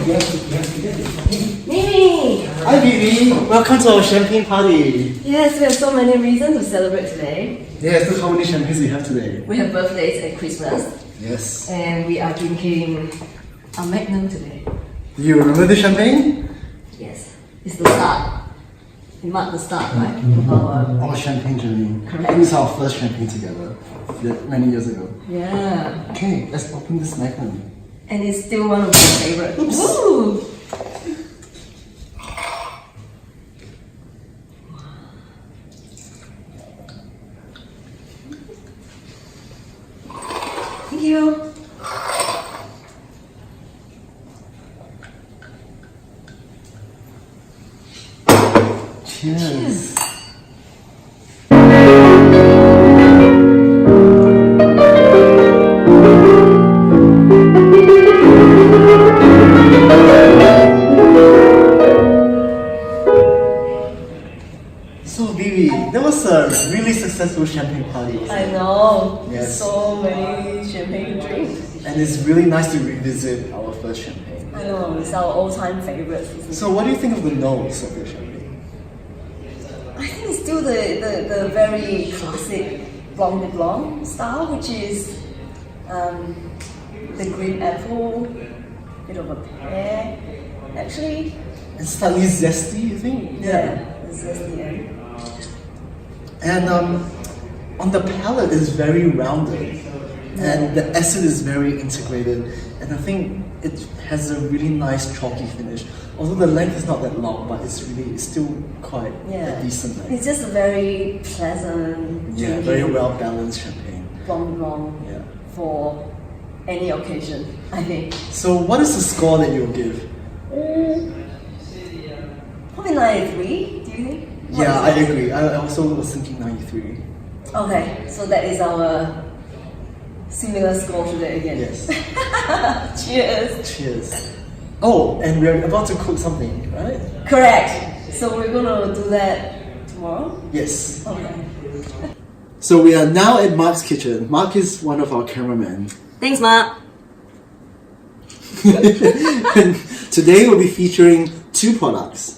Yes, Mimi! Hi, Byby. Welcome to our champagne party. Yes, we have so many reasons to celebrate today. Yes, look how many champagnes we have today. We have birthdays and Christmas, Yes. and we are drinking a Magnum today. Do you remember the champagne? Yes, it's the start. It marked the start, right? Of Our champagne journey. Correct. It was our first champagne together many years ago. Yeah, Okay, let's open this Magnum. and it's still one of my favorites. Woo! Thank you. Cheers. So, Byby, that was a really successful champagne party. Wasn't I it? know. Yes. So many champagne drinks. And it's really nice to revisit our first champagne. I know, it's our all-time favorites. Isn't it? So, what do you think of the nose of the champagne? I think it's still the very classic Blanc de Blanc style, which is the green apple, bit of a pear. Actually, It's slightly zesty, you think? yeah, it's just the end. And on the palate, it's very rounded, and the acid is very integrated, and I think it has a really nice chalky finish. Although the length is not that long, but it's still quite a decent length. It's just a very pleasant, Yeah, very well balanced champagne. Blanc de Blanc Yeah. for any occasion, I think. So, what is the score that you'll give? Probably 93, do you think? What Yeah, is I it? agree. I also was thinking 93. Okay, so that is our similar score today again. Yes. Cheers. Cheers. Oh, and we're about to cook something, right? Correct. So we're gonna do that tomorrow? Yes. Okay. So we are now at Mark's kitchen. Mark is one of our cameramen. Thanks, Mark. And today we'll be featuring two products.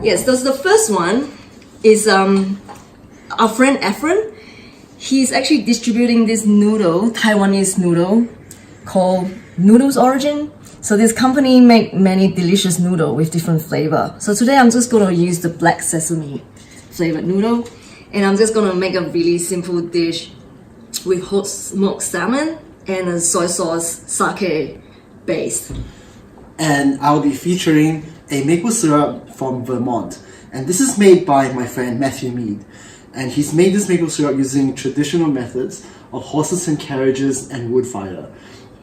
Yes, so the first one is our friend Efren. He's actually distributing this noodle, Taiwanese noodle, called Noodles Origin. So this company make many delicious noodle with different flavor. So today I'm just gonna use the black sesame flavored noodle, and I'm just gonna make a really simple dish with hot smoked salmon and a soy sauce sake based. And I'll be featuring a maple syrup from Vermont. And this is made by my friend Matthew Mead. And he's made this maple syrup using traditional methods of horses and carriages and wood fire.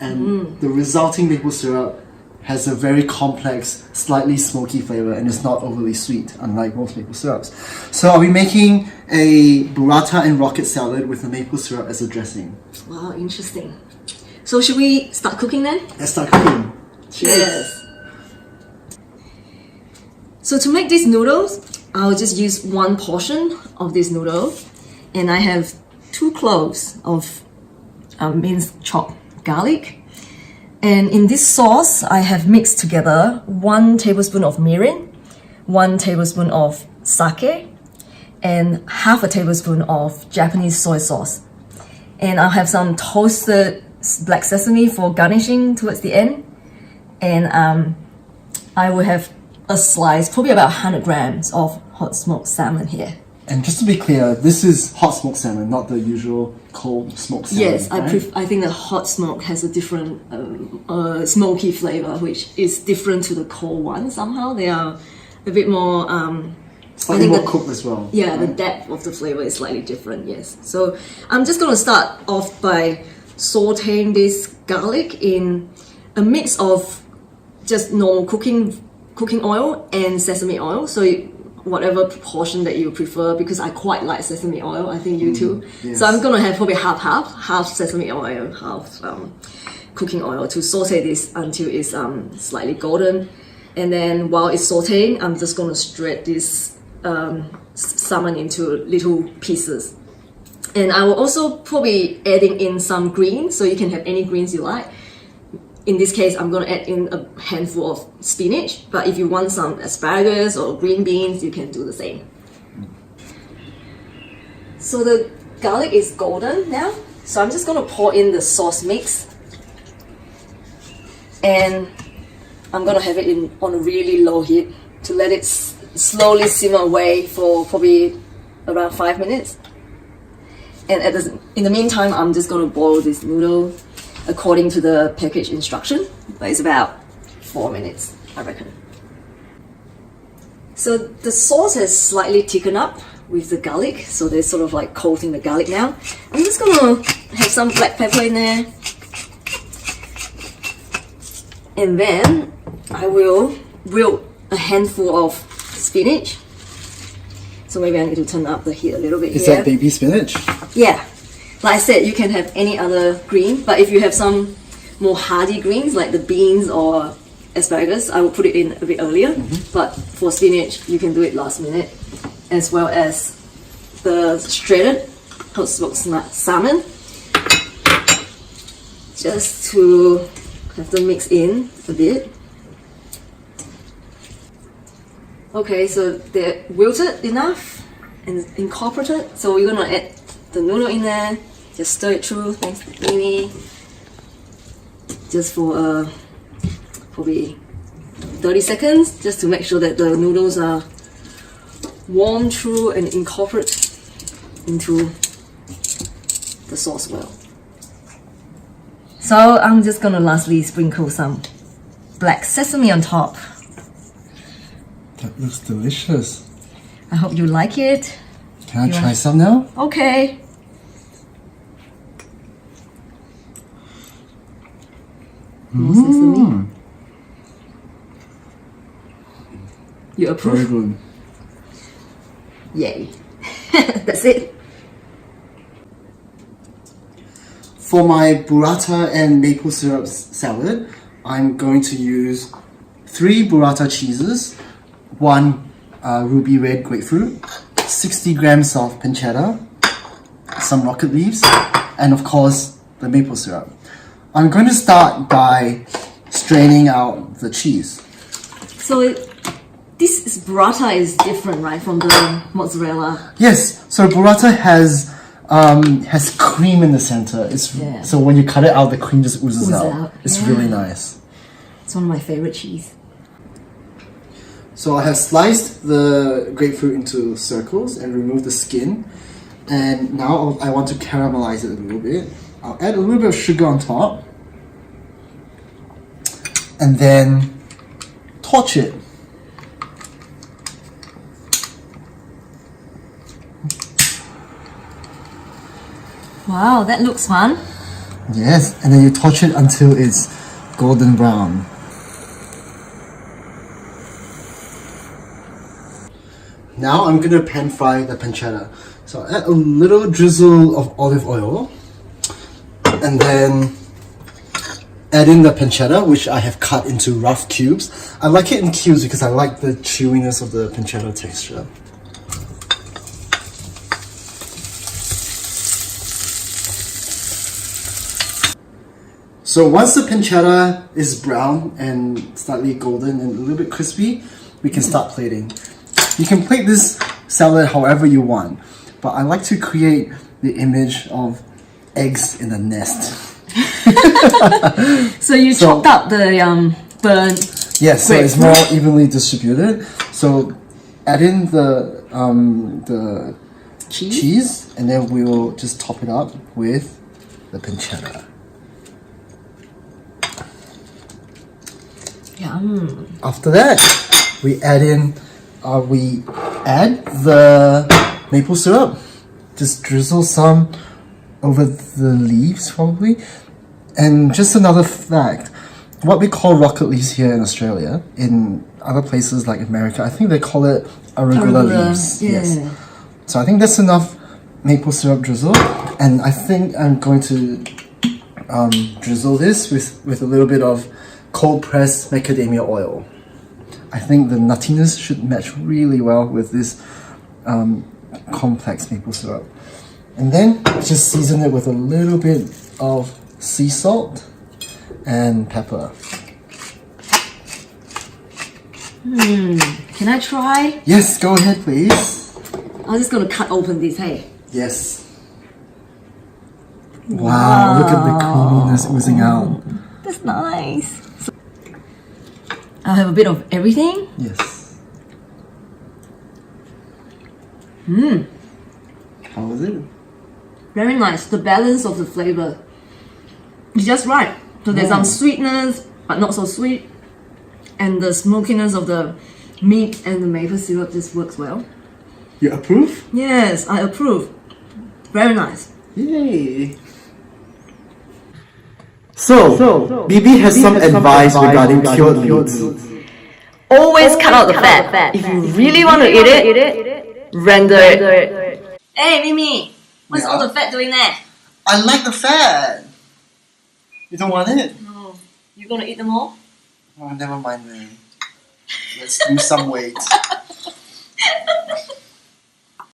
And the resulting maple syrup has a very complex, slightly smoky flavor, and it's not overly sweet, unlike most maple syrups. So I'll be making a burrata and rocket salad with the maple syrup as a dressing. Wow, interesting. So should we start cooking then? Let's start cooking. Yes. So to make these noodles, I'll just use one portion of this noodle, and I have 2 cloves of minced chopped garlic. And in this sauce, I have mixed together 1 tablespoon of mirin, 1 tablespoon of sake, and half a tablespoon of Japanese soy sauce. And I'll have some toasted black sesame for garnishing towards the end. And I will have a slice, probably about 100 grams of hot smoked salmon here. And just to be clear, this is hot smoked salmon, not the usual cold smoked salmon. Yes, right? I think the hot smoke has a different smoky flavor, which is different to the cold one somehow. They are a bit more... Slightly more cooked as well. Yeah, the depth of the flavor is slightly different, yes. So I'm just going to start off by sauteing this garlic in a mix of just normal cooking oil and sesame oil. So whatever proportion that you prefer, because I quite like sesame oil, I think you too. Yes. So I'm gonna have probably half sesame oil, half cooking oil to saute this until it's slightly golden. And then while it's sauteing, I'm just gonna shred this salmon into little pieces. And I will also probably adding in some greens, so you can have any greens you like. in this case, I'm going to add in a handful of spinach, but if you want some asparagus or green beans, you can do the same. So the garlic is golden now, so I'm just going to pour in the sauce mix, and I'm going to have it on a really low heat to let it slowly simmer away for probably around 5 minutes. And in the meantime, I'm just going to boil this noodle according to the package instruction, but it's about 4 minutes, I reckon. So the sauce has slightly thickened up with the garlic, so they're sort of like coating the garlic now. I'm just gonna have some black pepper in there, and then I will wilt a handful of spinach. So maybe I need to turn up the heat a little bit. Is that baby spinach? Yeah. Like I said, you can have any other green, but if you have some more hardy greens like the beans or asparagus, I will put it in a bit earlier. But for spinach, you can do it last minute, as well as the shredded hot smoked salmon, just to have them mix in a bit. Okay, so they're wilted enough and incorporated, so we're gonna add the noodle in there. Just stir it through, thanks Mimi. Just for probably 30 seconds, just to make sure that the noodles are warm through and incorporate into the sauce well. So I'm just gonna lastly sprinkle some black sesame on top. That looks delicious. I hope you like it. Can I try some now? Okay. More sesame. You approve? Very good. Yay. That's it. For my burrata and maple syrup salad, I'm going to use 3 burrata cheeses, 1 ruby red grapefruit, 60 grams of pancetta, some rocket leaves, and of course the maple syrup. I'm going to start by straining out the cheese. So this burrata is different, right, from the mozzarella? Yes, so burrata has cream in the center. So when you cut it out, the cream just oozes out. It's really nice. It's one of my favorite cheese. So I have sliced the grapefruit into circles and removed the skin. And now I want to caramelize it a little bit. I'll add a little bit of sugar on top. And then torch it. Wow, that looks fun. Yes, and then you torch it until it's golden brown. Now I'm gonna pan fry the pancetta. So I'll add a little drizzle of olive oil, and then add in the pancetta, which I have cut into rough cubes. I like it in cubes because I like the chewiness of the pancetta texture. So once the pancetta is brown and slightly golden and a little bit crispy, we can start plating. You can plate this salad however you want, but I like to create the image of eggs in a nest. So you chopped up the burnt. Yes, so it's more evenly distributed. So add in the cheese, and then we will just top it up with the pancetta. Yum. After that, we add the maple syrup. Just drizzle some over the leaves probably. And just another fact, what we call rocket leaves here in Australia, in other places like America, I think they call it arugula leaves. Yeah. Yes. So I think that's enough maple syrup drizzle, and I think I'm going to drizzle this with a little bit of cold pressed macadamia oil. I think the nuttiness should match really well with this complex maple syrup. And then just season it with a little bit of sea salt and pepper. Can I try? Yes, go ahead, please. I'm just gonna cut open this, hey. Yes. Wow, look at the creaminess oozing out. That's nice. I'll have a bit of everything. Yes. How is it? Very nice. The balance of the flavor is just right. So there's some sweetness, but not so sweet. And the smokiness of the meat and the maple syrup just works well. You approve? Yes, I approve. Very nice. Yay! So, Byby has some advice regarding cured meats. Always cut out the fat. If you really want to eat it, render it. Hey, Mimi, what's all the fat doing there? I like the fat. You don't want it? No. You gonna eat them all? Oh, never mind then. Let's lose some weight.